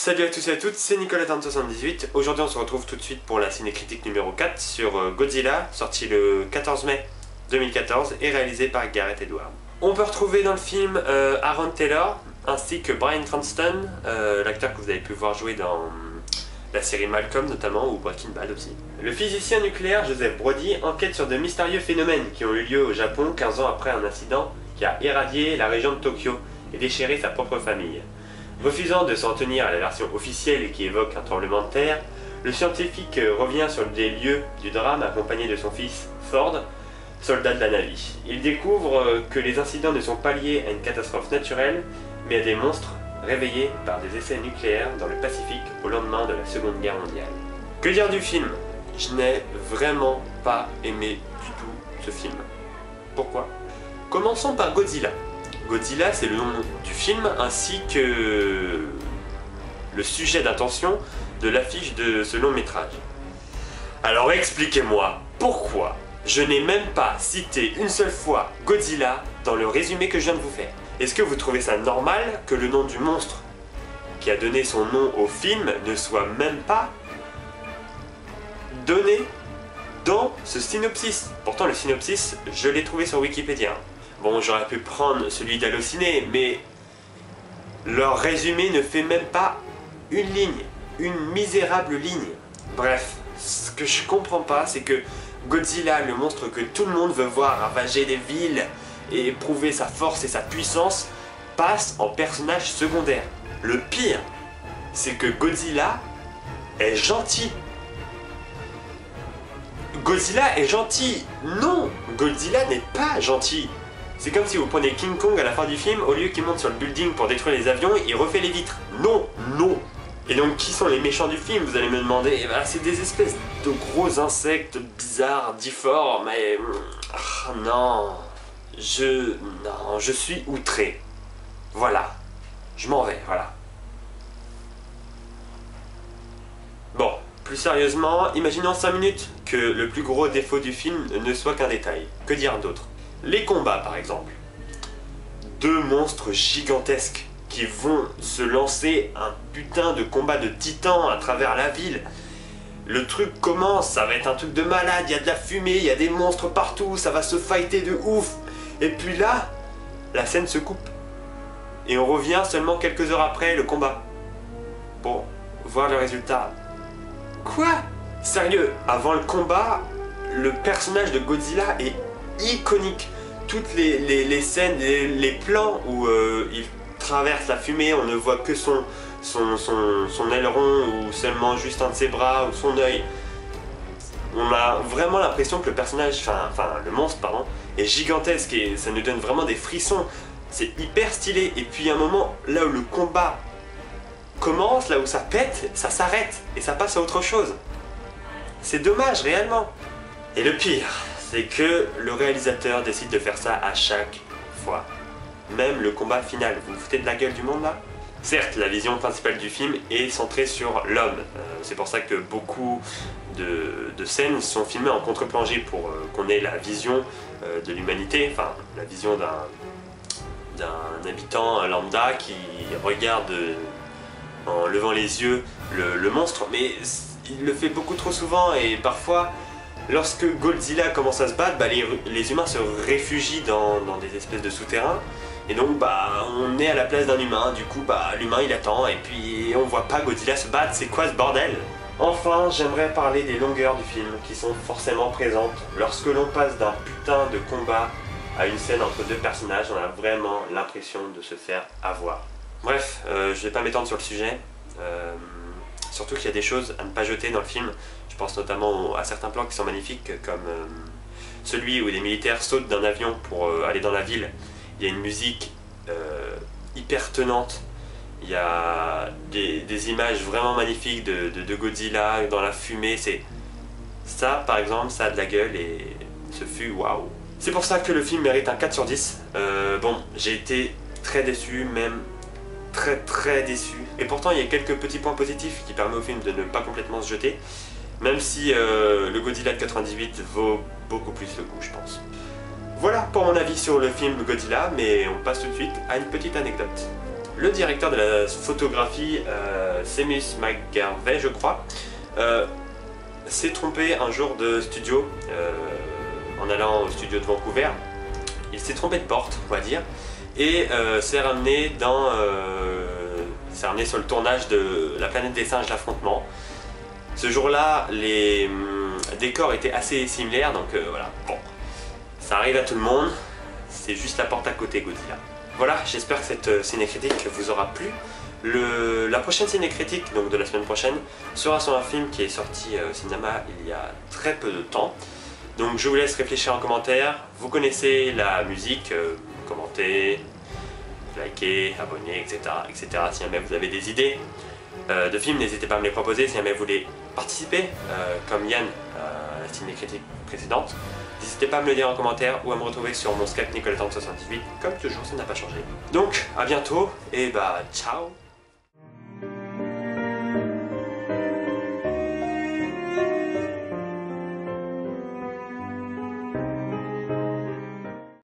Salut à tous et à toutes, c'est Nicolas78. Aujourd'hui on se retrouve tout de suite pour la ciné-critique numéro 4 sur Godzilla, sorti le 14 mai 2014 et réalisé par Gareth Edwards. On peut retrouver dans le film Aaron Taylor ainsi que Bryan Cranston, l'acteur que vous avez pu voir jouer dans la série Malcolm notamment ou Breaking Bad aussi. Le physicien nucléaire Joseph Brody enquête sur de mystérieux phénomènes qui ont eu lieu au Japon 15 ans après un incident qui a irradié la région de Tokyo et déchiré sa propre famille. Refusant de s'en tenir à la version officielle qui évoque un tremblement de terre, le scientifique revient sur les lieux du drame accompagné de son fils Ford, soldat de la Navy. Il découvre que les incidents ne sont pas liés à une catastrophe naturelle, mais à des monstres réveillés par des essais nucléaires dans le Pacifique au lendemain de la Seconde Guerre mondiale. Que dire du film? Je n'ai vraiment pas aimé du tout ce film. Pourquoi? Commençons par Godzilla. Godzilla, c'est le nom du film ainsi que le sujet d'intention de l'affiche de ce long métrage. Alors expliquez-moi pourquoi je n'ai même pas cité une seule fois Godzilla dans le résumé que je viens de vous faire. Est-ce que vous trouvez ça normal que le nom du monstre qui a donné son nom au film ne soit même pas donné dans ce synopsis? Pourtant le synopsis, je l'ai trouvé sur Wikipédia. Bon, j'aurais pu prendre celui d'Allociné, mais leur résumé ne fait même pas une ligne, une misérable ligne. Bref, ce que je comprends pas, c'est que Godzilla, le monstre que tout le monde veut voir ravager des villes et prouver sa force et sa puissance, passe en personnage secondaire. Le pire, c'est que Godzilla est gentil. Godzilla est gentil. Non, Godzilla n'est pas gentil. C'est comme si vous prenez King Kong à la fin du film, au lieu qu'il monte sur le building pour détruire les avions, il refait les vitres. Non, non. Et donc qui sont les méchants du film, vous allez me demander? Eh ben, c'est des espèces de gros insectes bizarres, difformes, mais... non, je suis outré. Voilà. Je m'en vais, voilà. Bon, plus sérieusement, imaginons 5 minutes que le plus gros défaut du film ne soit qu'un détail. Que dire d'autre? Les combats par exemple. Deux monstres gigantesques qui vont se lancer un putain de combat de titans à travers la ville. Le truc commence, ça va être un truc de malade, il y a de la fumée, il y a des monstres partout, ça va se fighter de ouf. Et puis là, la scène se coupe. Et on revient seulement quelques heures après le combat. Pour voir le résultat. Quoi? Sérieux, avant le combat, le personnage de Godzilla est iconique. Toutes les scènes, les plans où il traverse la fumée, on ne voit que son aileron ou seulement juste un de ses bras ou son œil. On a vraiment l'impression que le personnage, enfin le monstre pardon, est gigantesque et ça nous donne vraiment des frissons. C'est hyper stylé. Et puis à un moment, là où le combat commence, là où ça pète, ça s'arrête et ça passe à autre chose. C'est dommage réellement. Et le pire, c'est que le réalisateur décide de faire ça à chaque fois. Même le combat final, vous vous foutez de la gueule du monde là? Certes, la vision principale du film est centrée sur l'homme. C'est pour ça que beaucoup de scènes sont filmées en contre-plongée pour qu'on ait la vision de l'humanité, enfin la vision d'un habitant lambda qui regarde en levant les yeux le monstre. Mais il le fait beaucoup trop souvent et parfois... Lorsque Godzilla commence à se battre, les humains se réfugient dans des espèces de souterrains. Et donc on est à la place d'un humain, du coup l'humain il attend et puis on voit pas Godzilla se battre, c'est quoi ce bordel? Enfin, j'aimerais parler des longueurs du film qui sont forcément présentes. Lorsque l'on passe d'un putain de combat à une scène entre deux personnages, on a vraiment l'impression de se faire avoir. Bref, je vais pas m'étendre sur le sujet. Surtout qu'il y a des choses à ne pas jeter dans le film. Je pense notamment à certains plans qui sont magnifiques, comme celui où les militaires sautent d'un avion pour aller dans la ville. Il y a une musique hyper tenante. Il y a des images vraiment magnifiques de Godzilla dans la fumée. Ça, par exemple, ça a de la gueule et ce fut waouh. C'est pour ça que le film mérite un 4 sur 10. Bon, j'ai été très déçu, même très déçu. Et pourtant il y a quelques petits points positifs qui permettent au film de ne pas complètement se jeter, même si le Godzilla de 98 vaut beaucoup plus le coup, je pense. Voilà pour mon avis sur le film Godzilla, mais on passe tout de suite à une petite anecdote. le directeur de la photographie, Seamus McGarvey je crois, s'est trompé un jour de studio en allant au studio de Vancouver. Il s'est trompé de porte, on va dire, et s'est ramené sur le tournage de La planète des singes, l'affrontement. Ce jour-là, les décors étaient assez similaires, donc voilà, bon, ça arrive à tout le monde, c'est juste la porte à côté Godzilla. Voilà, j'espère que cette ciné-critique vous aura plu. La prochaine ciné-critique, donc de la semaine prochaine, sera sur un film qui est sorti au cinéma il y a très peu de temps. Donc je vous laisse réfléchir en commentaire. Vous connaissez la musique, commentez, likez, abonnez, etc., etc. Si jamais vous avez des idées de films, n'hésitez pas à me les proposer. Si jamais vous voulez participer, comme Yann à la ciné-critique précédente, n'hésitez pas à me le dire en commentaire ou à me retrouver sur mon Skype Nicolas78. Comme toujours, ça n'a pas changé. Donc, à bientôt et bah ciao.